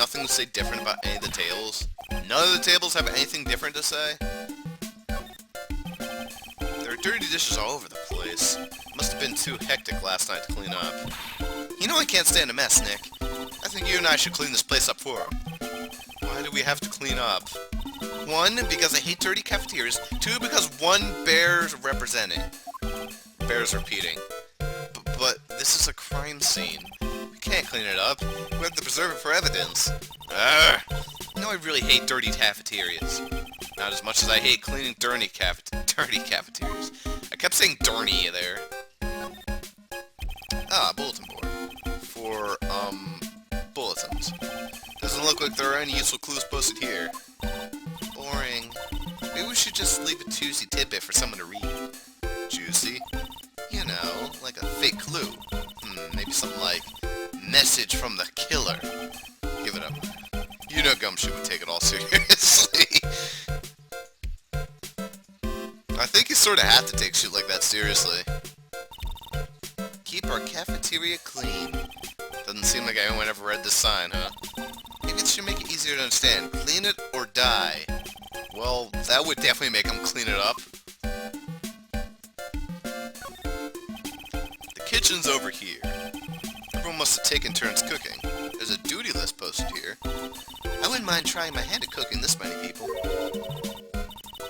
nothing to say different about any of the tables? None of the tables have anything different to say? There are dirty dishes all over the place. Must have been too hectic last night to clean up. You know I can't stand a mess, Nick. I think you and I should clean this place up for him. Why do we have to clean up? 1, because I hate dirty cafeterias. 2, because one bear's representing. Bear's repeating. But this is a crime scene. We can't clean it up. We have to preserve it for evidence. Arrgh! You know I really hate dirty cafeterias. Not as much as I hate cleaning dirty cafeterias. I kept saying dirty there. Ah, bulletin board. For, bulletins. Doesn't look like there are any useful clues posted here. Boring. Maybe we should just leave a juicy tidbit for someone to read. Juicy? You know, like a fake clue. Maybe something like, message from the killer. Give it up. You know Gumshoe would take it all seriously. I think you sort of have to take shit like that seriously. Keep our cafeteria clean. Doesn't seem like anyone ever read this sign, huh? Maybe it should make it easier to understand. Clean it or die. Well, that would definitely make them clean it up. The kitchen's over here. Everyone must have taken turns cooking. There's a duty list posted here. I wouldn't mind trying my hand at cooking this many people.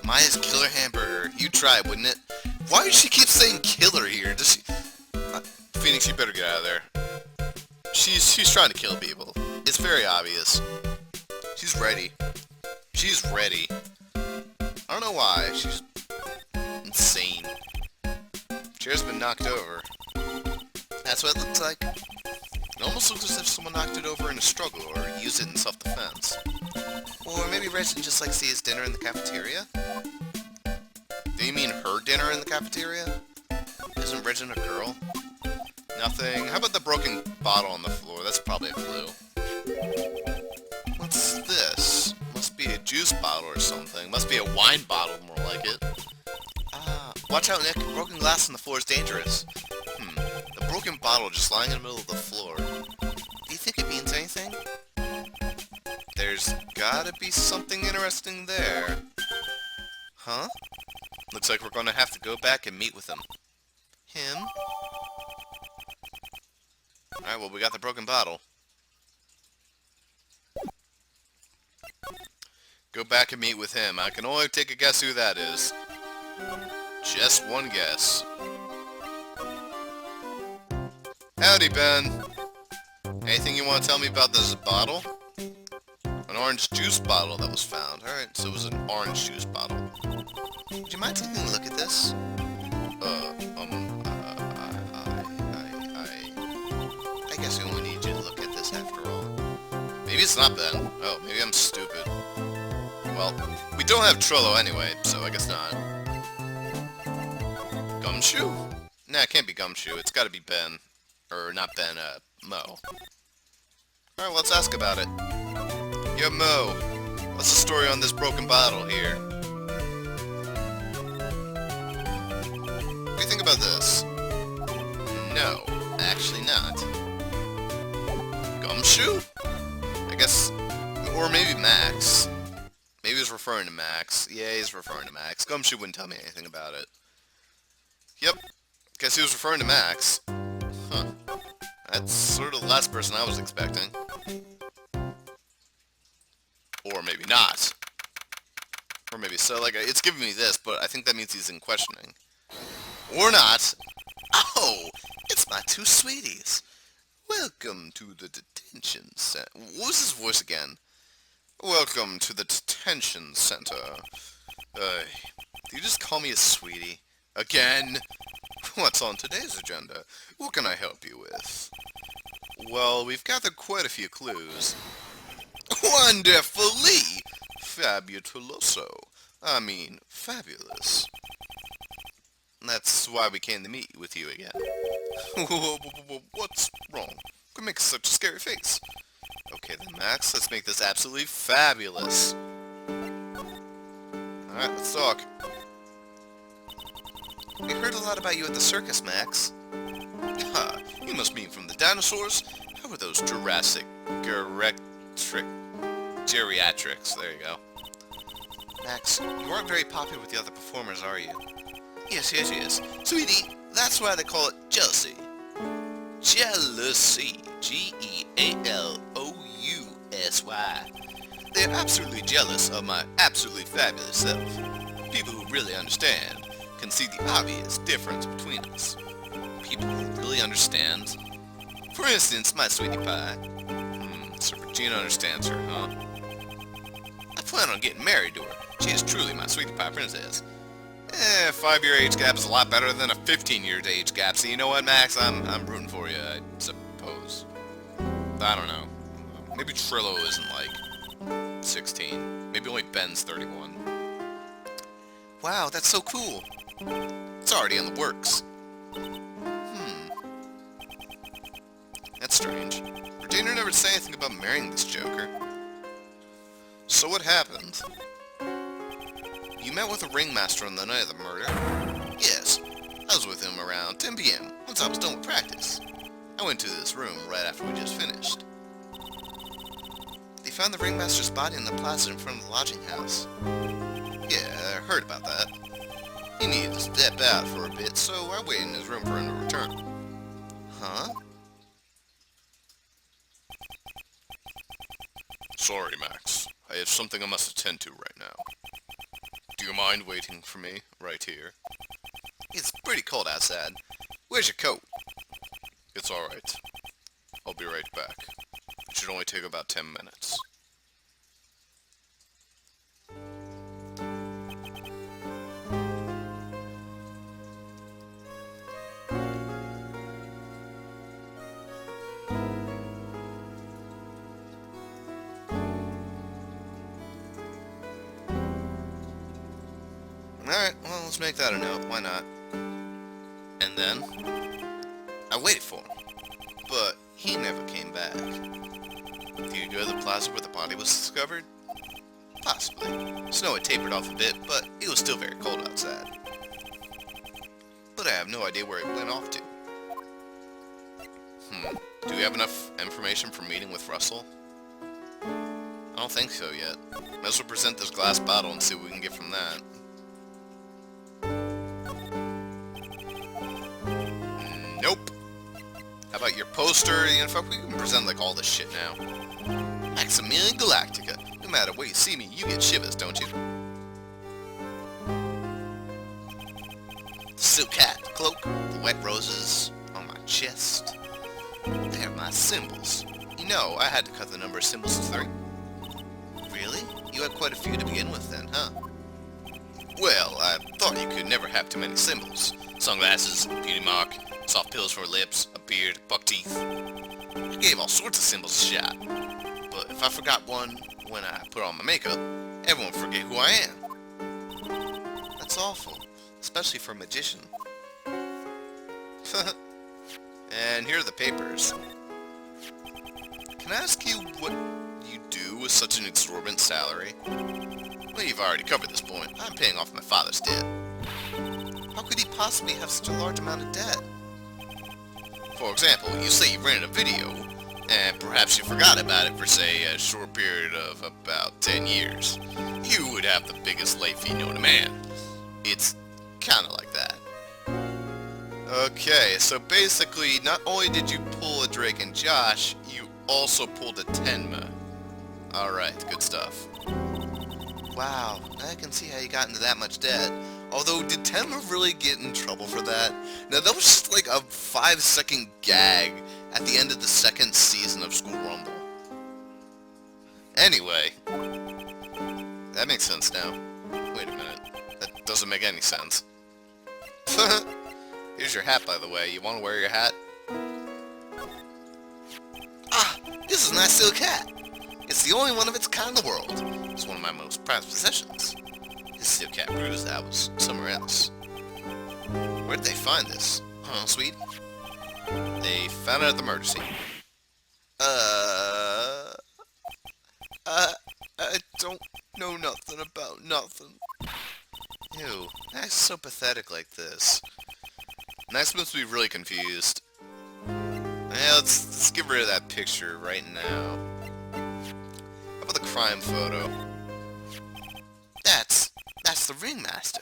Maya's killer hamburger. You'd try, wouldn't it? Why does she keep saying killer here? Does she... Phoenix, you better get out of there. She's trying to kill people. It's very obvious. She's ready. She's ready. I don't know why. She's insane. Chair's been knocked over. That's what it looks like. It almost looks as if someone knocked it over in a struggle or used it in self-defense. Or maybe Reggie just likes to see his dinner in the cafeteria? Do you mean her dinner in the cafeteria? Isn't Regina a girl? Nothing. How about the broken bottle on the floor? That's probably a clue. What's this? Must be a juice bottle or something. Must be a wine bottle, more like it. Ah, watch out, Nick. Broken glass on the floor is dangerous. A broken bottle just lying in the middle of the floor. Do you think it means anything? There's gotta be something interesting there. Huh? Looks like we're gonna have to go back and meet with him. Him? Alright, well, we got the broken bottle. Go back and meet with him. I can only take a guess who that is. Just one guess. Howdy, Ben. Anything you want to tell me about this bottle? An orange juice bottle that was found. Alright, so it was an orange juice bottle. Would you mind taking a look at this? I guess we only need you to look at this after all. Maybe it's not Ben. Oh, maybe I'm stupid. Well, we don't have Trello anyway, so I guess not. Gumshoe? Nah, it can't be Gumshoe. It's gotta be Ben. Or, not Ben, Mo. Alright, well, let's ask about it. Yo, Mo. What's the story on this broken bottle here? What do you think about this? No, actually not. Gumshoe? I guess... Or maybe Max. Maybe he's referring to Max. Yeah, he's referring to Max. Gumshoe wouldn't tell me anything about it. Yep. Guess he was referring to Max. Huh. That's sort of the last person I was expecting. Or maybe not. Or maybe so. Like, it's giving me this, but I think that means he's in questioning. Or not. Oh! It's my two sweeties. Welcome to the detention center. What was his voice again? Welcome to the detention center. You just call me a sweetie? Again? What's on today's agenda? What can I help you with? Well, we've gathered quite a few clues. Wonderfully! Fabuloso. I mean, fabulous. That's why we came to meet with you again. What's wrong? What makes such a scary face? Okay then, Max, let's make this absolutely fabulous. Alright, let's talk. We heard a lot about you at the circus, Max. Ha, you must mean from the dinosaurs? How were those Jurassic geriatrics. There you go. Max, you aren't very popular with the other performers, are you? Yes. Sweetie, that's why they call it jealousy. Jealousy. G-E-A-L-O-U-S-Y. They're absolutely jealous of my absolutely fabulous self. People who really understand can see the obvious difference between us. People who really understand? For instance, my sweetie pie. So Regina understands her, huh? I plan on getting married to her. She is truly my sweetie pie princess. 5-year age gap is a lot better than a 15-year age gap, so you know what, Max? I'm rooting for you, I suppose. I don't know. Maybe Trillo isn't like 16. Maybe only Ben's 31. Wow, that's so cool. It's already in the works. That's strange. Regina never said anything about marrying this joker. So what happened? You met with the ringmaster on the night of the murder? Yes. I was with him around 10 p.m. once I was done with practice. I went to this room right after we just finished. They found the ringmaster's body in the plaza in front of the lodging house. Yeah, I heard about that. He needed to step out for a bit, so I waited in his room for him to return. Huh? Sorry, Max. I have something I must attend to right now. Do you mind waiting for me right here? It's pretty cold outside. Where's your coat? It's alright. I'll be right back. It should only take about 10 minutes. Alright, well, let's make that a note. Why not? And then, I waited for him, but he never came back. Did he go to the plaza where the body was discovered? Possibly. Snow had tapered off a bit, but it was still very cold outside. But I have no idea where he went off to. Do we have enough information for meeting with Russell? I don't think so yet. Might as well present this glass bottle and see what we can get from that. Nope. How about your poster? You know, fuck, we can present like all this shit now. Maximilian Galactica. No matter where you see me, you get shivers, don't you? The silk hat, the cloak, the wet roses on my chest. They're my symbols. You know, I had to cut the number of symbols to 3. Really? You had quite a few to begin with then, huh? Well, I thought you could never have too many symbols. Sunglasses, beauty mark, soft pills for lips, a beard, buck teeth. I gave all sorts of symbols a shot. But if I forgot one when I put on my makeup, everyone would forget who I am. That's awful, especially for a magician. And here are the papers. Can I ask you what you do with such an exorbitant salary? Well, you've already covered this point. I'm paying off my father's debt. How could he possibly have such a large amount of debt? For example, you say you rented a video, and perhaps you forgot about it for, say, a short period of about 10 years. You would have the biggest late fee known to man. It's kinda like that. Okay, so basically, not only did you pull a Drake and Josh, you also pulled a Tenma. Alright, good stuff. Wow, I can see how you got into that much debt. Although, did Tenma really get in trouble for that? No, that was just like a 5-second gag at the end of the 2nd season of School Rumble. Anyway, that makes sense now. Wait a minute, that doesn't make any sense. Here's your hat, by the way. You want to wear your hat? Ah, this is a nice silk hat. It's the only one of its kind in the world. It's one of my most prized possessions. This silk hat proves I was somewhere else. Where did they find this? Huh, sweet? They found it at the murder scene. I don't know nothing about nothing. Ew, Max is so pathetic like this. Max must be really confused. Yeah, let's get rid of that picture right now. crime photo. That's the ringmaster.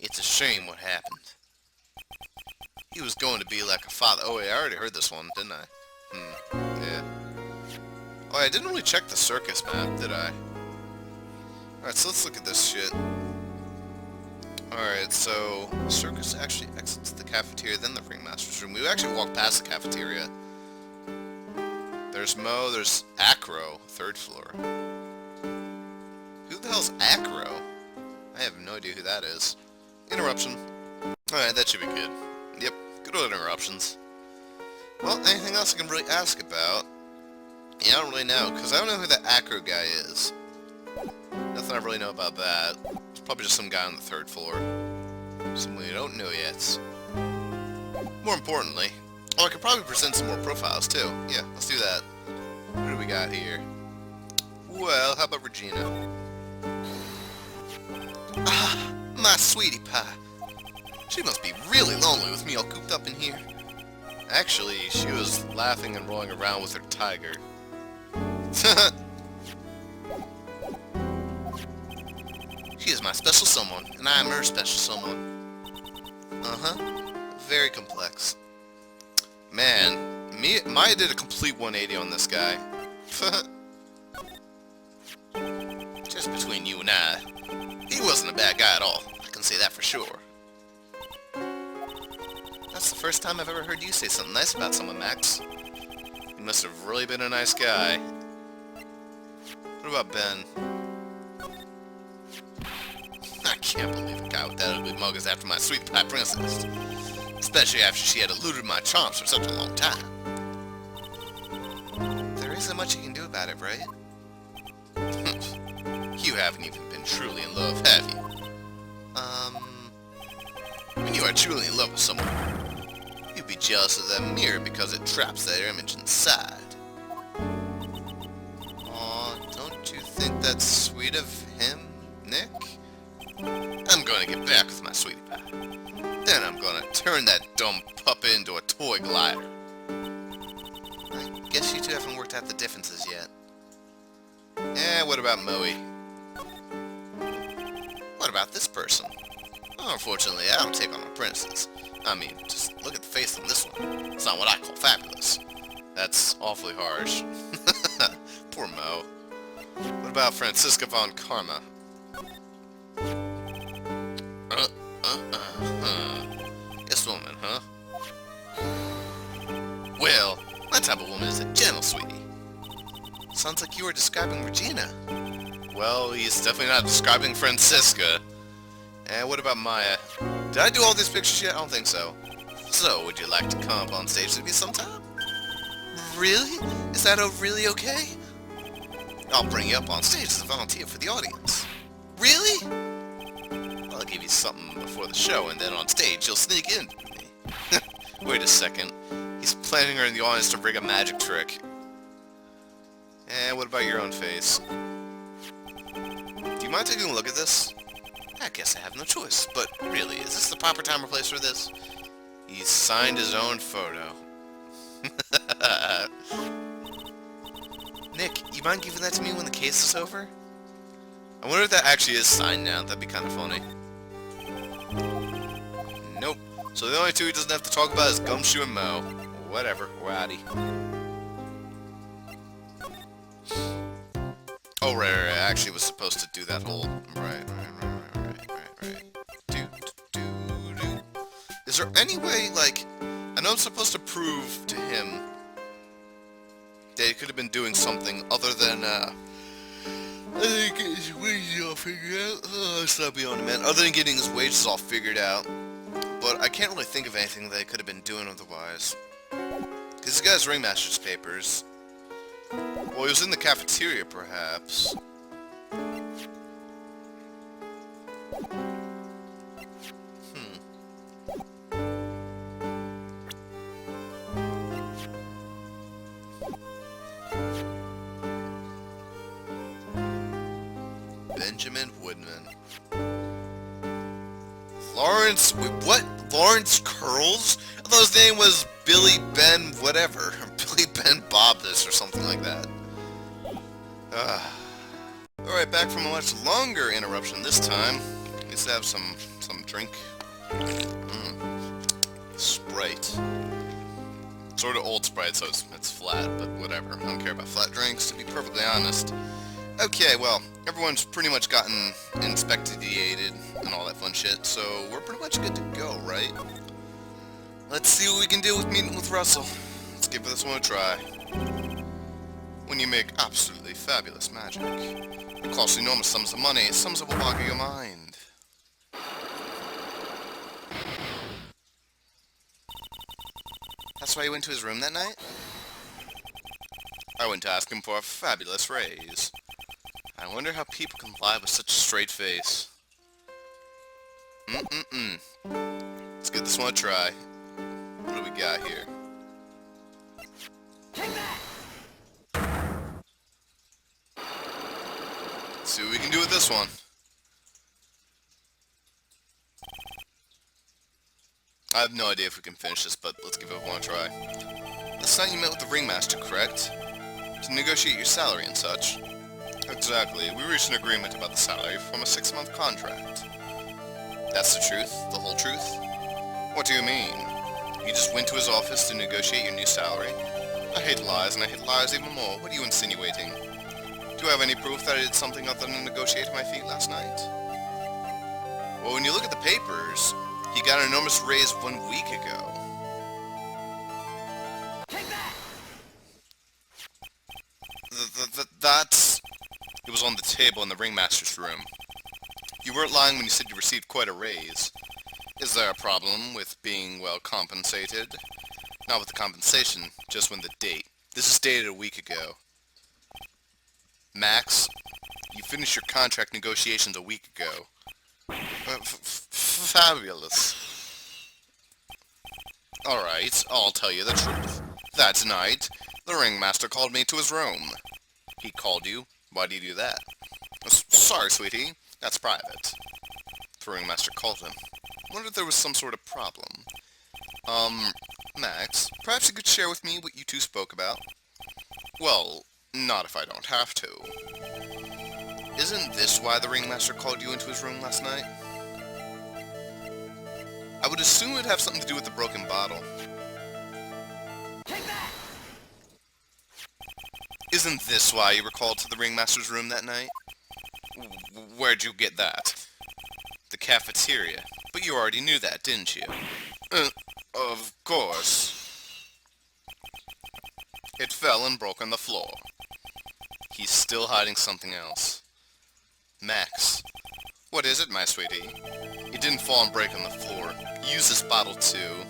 It's a shame what happened. He was going to be like a father. Oh wait, I already heard this one, didn't I? Yeah. Oh, I didn't really check the circus map, did I? Alright, so let's look at this shit. Alright, so circus actually exits the cafeteria, then the ringmaster's room. We actually walked past the cafeteria. There's Mo, there's Acro, 3rd floor. Who the hell's Acro? I have no idea who that is. Interruption. Alright, that should be good. Yep, good old interruptions. Well, anything else I can really ask about? Yeah, I don't really know, because I don't know who that Acro guy is. Nothing I really know about that. It's probably just some guy on the 3rd floor. Someone we don't know yet. More importantly, I could probably present some more profiles, too. Yeah, let's do that. What do we got here? Well, how about Regina? Ah, my sweetie pie. She must be really lonely with me all cooped up in here. Actually, she was laughing and rolling around with her tiger. She is my special someone, and I am her special someone. Uh-huh. Very complex. Man, Maya did a complete 180 on this guy. Just between you and I, he wasn't a bad guy at all. I can say that for sure. That's the first time I've ever heard you say something nice about someone, Max. You must have really been a nice guy. What about Ben? I can't believe a guy with that ugly mug is after my sweet pie princess. Especially after she had eluded my charms for such a long time. There isn't much you can do about it, right? You haven't even been truly in love, have you? When you are truly in love with someone, you'd be jealous of their mirror because it traps their image inside. Aw, don't you think that's sweet of him, Nick? I'm gonna get back with my sweetie pie. Then I'm gonna turn that dumb puppet into a toy glider. I guess you two haven't worked out the differences yet. Eh, what about Moe? What about this person? Well, unfortunately, I don't take on apprentices. I mean, just look at the face on this one. It's not what I call fabulous. That's awfully harsh. Poor Mo. What about Francisca von Karma? This woman, huh? Well, my type of woman is a gentle sweetie. Sounds like you were describing Regina. Well, he's definitely not describing Francisca. And what about Maya? Did I do all these pictures yet? I don't think so. So, would you like to come up on stage with me sometime? Really? Is that really okay? I'll bring you up on stage as a volunteer for the audience. Really? I'll give you something before the show, and then on stage you'll sneak in with me. Wait a second. He's planning her in the audience to rig a magic trick. And what about your own face? Do you mind taking a look at this? I guess I have no choice, but really, is this the proper time or place for this? He signed his own photo. Nick, you mind giving that to me when the case is over? I wonder if that actually is signed now. That'd be kind of funny. Nope. So the only two he doesn't have to talk about is Gumshoe and Mo. Whatever. Rowdy. Oh, right. I actually was supposed to do that whole... Right. Is there any way, like... I know I'm supposed to prove to him that he could have been doing something other than, I think getting his wages all figured out. Oh, stop yawning, man. Other than getting his wages all figured out. But I can't really think of anything that he could have been doing otherwise. Because this guy's ringmaster's papers. Well, he was in the cafeteria, perhaps. Benjamin Woodman. Lawrence... Wait, what? Lawrence Curls? I thought his name was Billy Ben whatever. probably Ben Bob this or something like that. Alright, back from a much longer interruption this time. Let's have some drink. Sprite. Sort of old Sprite, so it's flat, but whatever. I don't care about flat drinks, to be perfectly honest. Okay, well, everyone's pretty much gotten inspected and all that fun shit, so we're pretty much good to go, right? Let's see what we can do with meeting with Russell. Let's give this one a try. When you make absolutely fabulous magic, it costs enormous sums of money, sums that will boggle your mind. That's why you went to his room that night? I went to ask him for a fabulous raise. I wonder how people can lie with such a straight face. Let's give this one a try. What do we got here? Take that! Let's see what we can do with this one. I have no idea if we can finish this, but let's give it one try. Last night you met with the ringmaster, correct? To negotiate your salary and such. Exactly. We reached an agreement about the salary from a 6-month contract. That's the truth? The whole truth? What do you mean? You just went to his office to negotiate your new salary? I hate lies, and I hate lies even more. What are you insinuating? Do you have any proof that I did something other than negotiate my feet last night? Well, when you look at the papers, he got an enormous raise 1 week ago. Take that! That's... It was on the table in the ringmaster's room. You weren't lying when you said you received quite a raise. Is there a problem with being well compensated? Not with the compensation, just with the date. This is dated a week ago. Max, you finished your contract negotiations a week ago. Fabulous. Alright, I'll tell you the truth. That night, the ringmaster called me to his room. He called you? Why do you do that? Sorry, sweetie. That's private. The ringmaster called him. Wondered if there was some sort of problem. Max, perhaps you could share with me what you two spoke about? Well, not if I don't have to. Isn't this why the ringmaster called you into his room last night? I would assume it would have something to do with the broken bottle. Take that! Isn't this why you were called to the ringmaster's room that night? Where'd you get that? The cafeteria. But you already knew that, didn't you? Of course. It fell and broke on the floor. He's still hiding something else. Max. What is it, my sweetie? It didn't fall and break on the floor. Use this bottle too.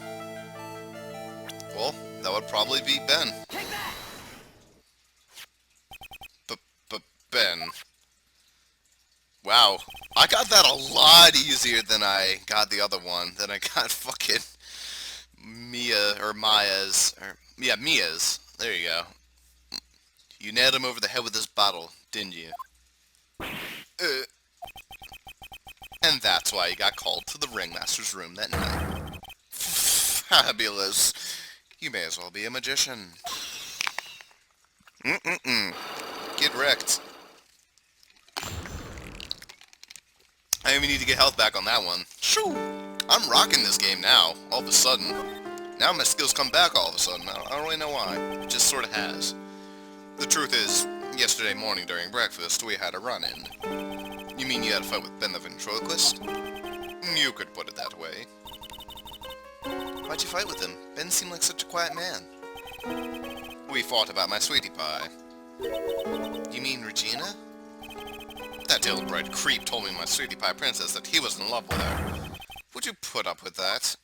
Well, that would probably be Ben. Take that! Ben. Wow. I got that a lot easier than I got the other one. Than I got fucking Mia's. There you go. You nailed him over the head with this bottle, didn't you? And that's why you got called to the ringmaster's room that night. Fabulous. You may as well be a magician. Get wrecked. I even need to get health back on that one. Shoo! I'm rocking this game now, all of a sudden. Now my skills come back all of a sudden. I don't really know why. It just sort of has. The truth is, yesterday morning during breakfast, we had a run-in. You mean you had a fight with Ben the ventriloquist? You could put it that way. Why'd you fight with him? Ben seemed like such a quiet man. We fought about my sweetie pie. You mean Regina? That ill-bred creep told me my sweetie pie princess that he was in love with her. Would you put up with that?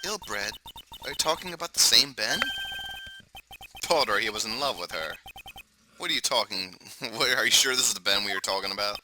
Ill-bred? Are you talking about the same Ben? Told her he was in love with her. What are you talking... Are you sure this is the Ben we were talking about?